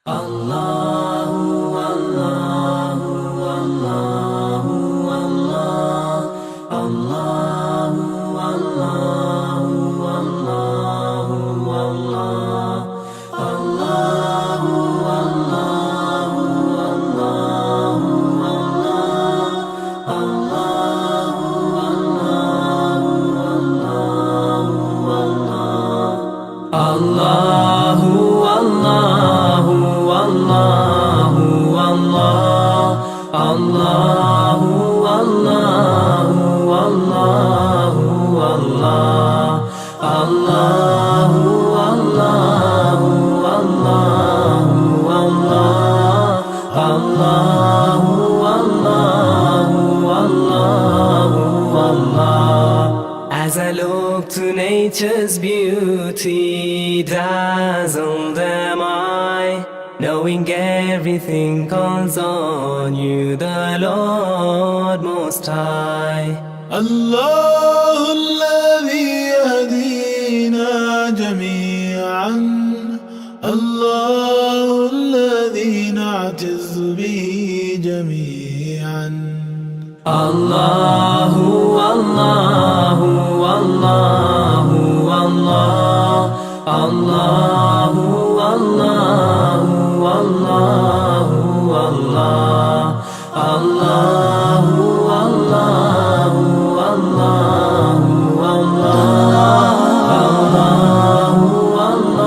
Allahu Allahu Allahu Allah Allahu Allahu Allahu Allah Allahu Allahu Allahu Allah Allahu Allahu Allahu Allahu As I look to nature's beauty, dazzled am I, knowing everything calls on you, the Lord Most High. الله الذي يهدينا جميعا، الله الذي نعتز به جميعا. Allahu Allahu Allahu Allah Allahu Allahu Allahu Allah Allahu Allahu Allahu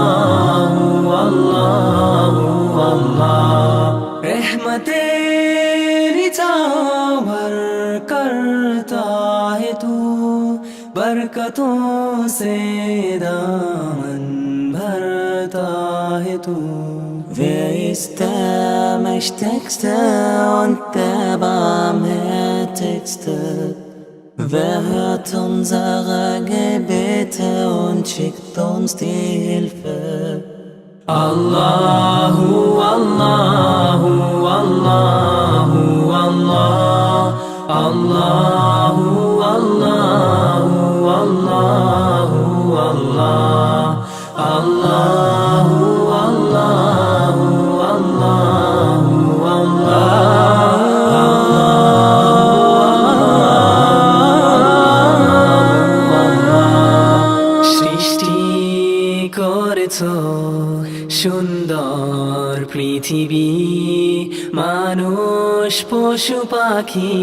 Allahu Allahu Allah रहमतें निछावर करता है तू, बरकतों से दामन भरता है तू. Wer ist der Mächtigste und der Barmherzigste? Wer hört unsere Gebete und schickt uns die Hilfe? Allahu Allahu Allahu Allah Allahu Allahu Allahu Allah Allahu Allahu সুন্দর পৃথিবী, মানুষ পশু পাখি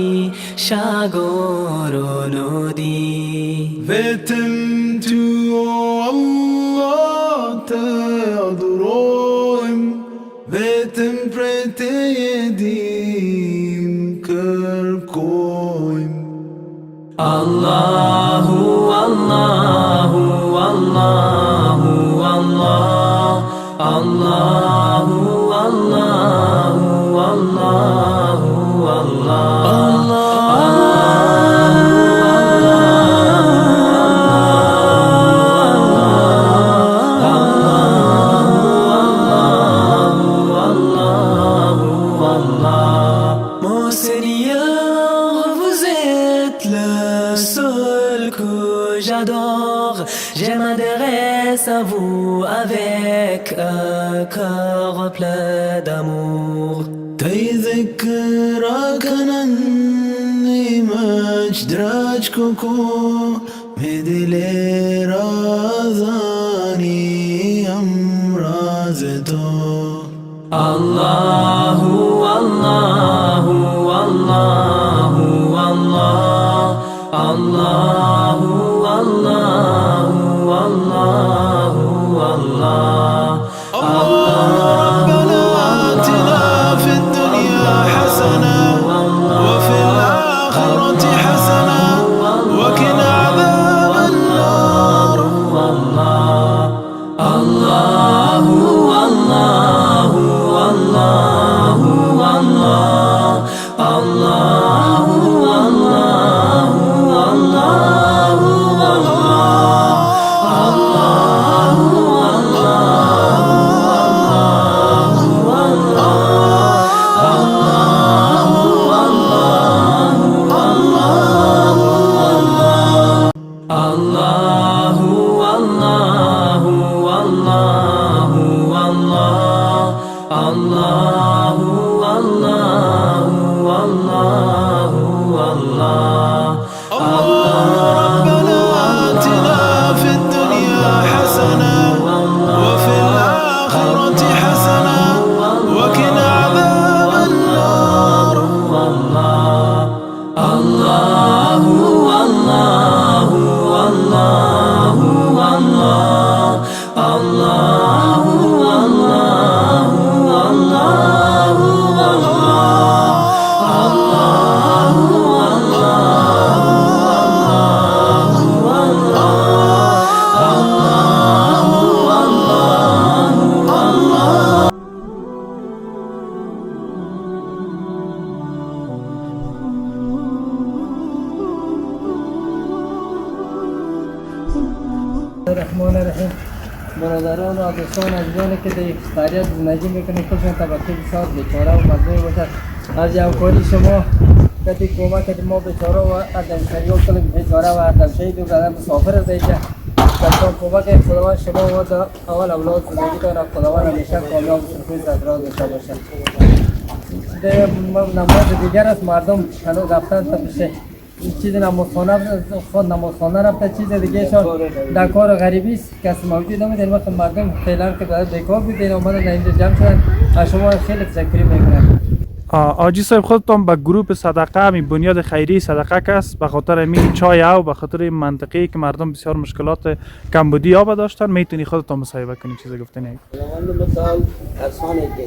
সাগর নদী. Beten du Allah te adorim, beten prete yedim kerkoim. Allahu Allahu Allahu Allah Allahu Allahu Allahu Allah. Mon Seigneur, vous êtes le seul que j'adore. Je m'adresse à vous avec un cœur plein d'amour. تذكرك أني مجدرج كوكو مدلي رازاني أمرازتو. Allahu Allahu Allahu Allah Allahu Allahu Allahu Allah ربنا آتنا في الدنيا حسنة وفي الآخرة حسنة وقنا عذاب النار. Allahu Allahu Allahu Allah Allahu Allahu Allahu Allah Allahu الله الله الله الله ربنا آتنا في الدنيا حسنة وفي الآخرة حسنة وقنا عذاب النار. الله الله الله الله الرحمن الرحیم. برادران و دوستان عزیزانی که در افتاریت زندگی میکنید خودشون طبقه بسیار بیچاره و مظلوم باشد، از همکاری شما کتی کمک کردید ما بیچاره و اردمشهری و کل بیچاره و اردمشهری دو قدم مسافر از اینجا کتان کمک خداوند شما و اول اولاد زندگی دارد. خداوند همیشه کامیاب و سرفیز از راه داشته باشد. در نماز دیگر است مردم هنوز رفتن تا پیشه چیز نمازخانه رفته، چیز دیگه شان در کار غریبی است کسی موجود نمید. این وقت مردم فعلا که باید بیکار بودین اومدن در اینجا جمع شدن، از شما خیلی تشکر میکنم. آجی صاحب خودتان به گروه صدقه می بنیاد خیری صدقه کس به خاطر می چای او به خاطر منطقه‌ای که مردم بسیار مشکلات کمبودی آب داشتن میتونی خودتان مصاحبه کنی چیز گفتنی؟ خداوند متعال ارسانه که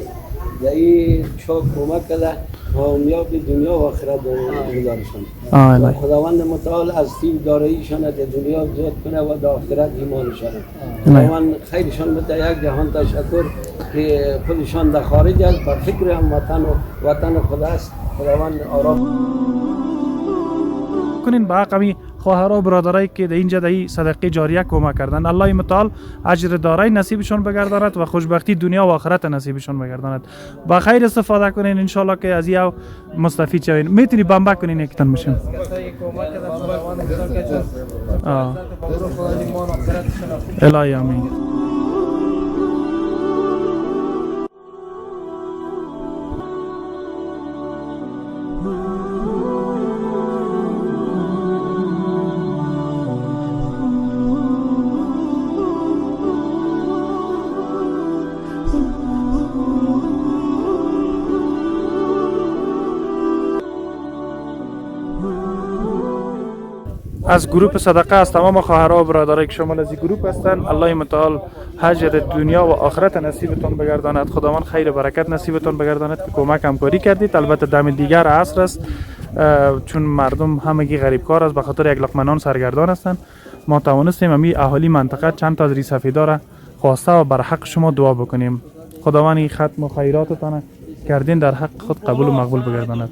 در این چاک کمک کرده کامیاب دنیا و آخرت گذارشان و خداوند متعال از تیب داراییشان در دنیا زیاد کنه و در آخرت ایمانشان. خداوند خیرشان بده. یک جهان تشکر که خودشان در خارج است بر فکر هم وطن خدا است. خداوند آرام کنین با حق خواهرها و برادرایی که در اینجا در صدقه جاریه کمک کردن. الله متعال اجر دارای نصیبشون بگرداند و خوشبختی دنیا و آخرت نصیبشون بگرداند. با خیر استفاده کنین ان شاء الله که از یا مستفید شوین. میتونی بمبا کنین یکتن میشیم. الهی آمین. از گروه صدقه از تمام خواهرها و برادرایی که شامل از این گروه هستند الله متعال اجر دنیا و آخرت نصیبتون بگرداند. خداوند خیر و برکت نصیبتون بگرداند که کمک همکاری کردید. البته دم دیگر عصر است چون مردم همگی غریب کار است به خاطر یک لقمه نان سرگردان هستند. ما توانستیم امی اهالی منطقه چند تا از ریسفیدا را خواسته و بر حق شما دعا بکنیم. خداوند این ختم و خیراتتان کردین در حق خود قبول و مقبول بگرداند.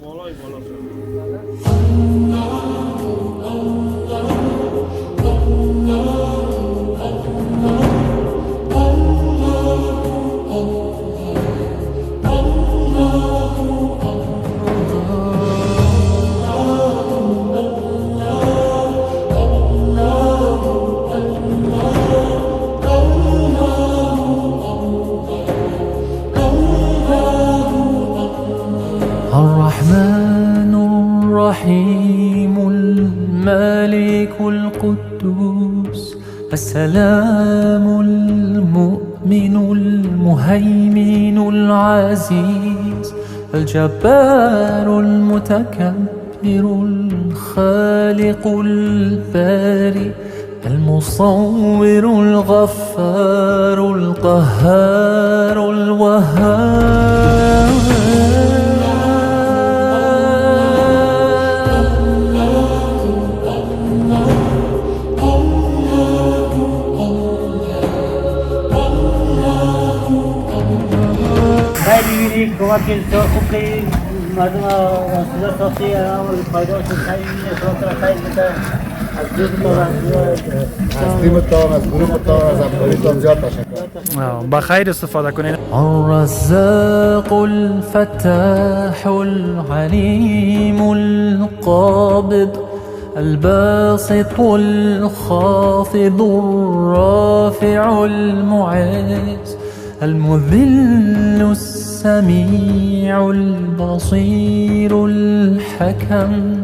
الرحمن الرحيم الملك القدوس السلام المؤمن المهيمن العزيز الجبار المتكبر الخالق البارئ المصور الغفار القهار الوهاب. خیلی کمک تو خوب که مردم صدا ساختی عمل پایدار شد. خیلی شما خیلی بده از تیمتان از گروهتان از همکاریتان زیاد تشکر. با خیر استفاده کنین. الرزاق الفتاح العليم القابض الباسط الخافض الرافع المعز المذل السميع البصير الحكم